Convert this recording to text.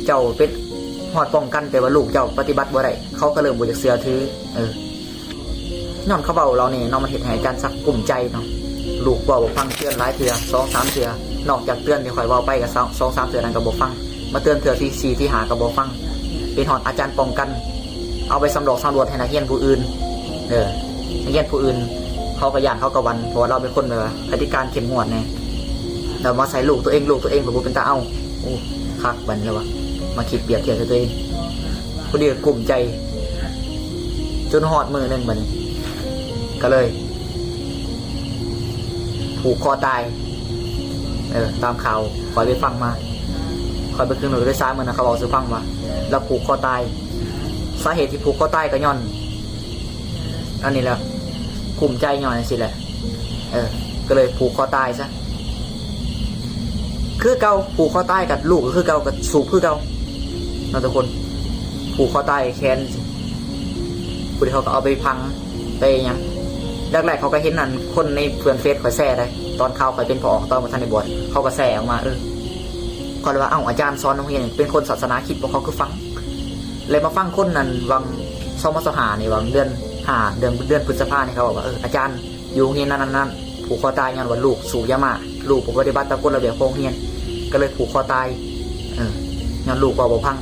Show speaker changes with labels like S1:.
S1: เจ้าเป็นหอดป้องกันแต่ว่าลูกเจ้าปฏิบัติบ่ได้เขาก็เริ่มบ่อยากเสือถือย้อนเขาเบาเราเนี่ยน้องมันเห็นให้อาจารย์สักกลุ่มใจเนาะลูกบอกฟังเตือนหลายเถื่อ2-3 เถื่อนอกจากเตือนที่ข่อยเว้าไปกับ2-3 เถื่อนั้นก็บ่ฟังมาเตือนเถื่อที่4ที่5ก็บ่ฟังเป็นหอดอาจารย์ป้องกันเอาไปสำรวจให้นักเรียนผู้อื่นนักเรียนผู้อื่นเขาก็ย่านเขาก็วันเพราะว่าเราเป็นคนแบบปฏิการเข้มงวดไงเรามาใส่ลูกตัวเองแบบบ่เป็นตาเอาคักบันแล้ววะมาคิดเปรียบเทียบกับตัวเองผู้เดียวกลุ่มใจจนหอดมือหนึ่งบันก็เลยผูกคอตายตามข่าวคอยไปฟังมาคอยไปขึ้นหน่วยด้วยซ้ายมือนะเขาบอกซื้อฟังมาแล้วผูกคอตายสาเหตุที่ผูกคอตายก็ย้อนอันนี้แหละกลุ่มใจย้อนสิแหละก็เลยผูกคอตายซะคือเกาผูกคอตายกับลูกก็คือเกากับสูบคือเกาเราทุกคนผูกคอตายแค้นผู้ที่เขาก็เอาไปพังไปยังแรกๆเขาก็เห็นนั่นคนในเพื่อนเฟซคอยแซ่ได้ตอนเขาคอยเป็นผอตอนมาทันในบวชเขาก็แซ่ออกมาเขาเลยว่าอาจารย์สอนโรงเรียนเป็นคนศาสนาคิดพวกเขาคือฟังเลยมาฟังคนนั้นวัง2 ม.นี่วังเดือนพฤษภาเนี่ยเขาบอกว่าอาจารย์อยู่โรงเรียนนั้นผูกคอตายย้อนวันลูกสูบยามาลูกปฏิบัติตามกฎระเบียบโรงเรียนก็เลยผูกคอตายย้อนลูกบอกพัง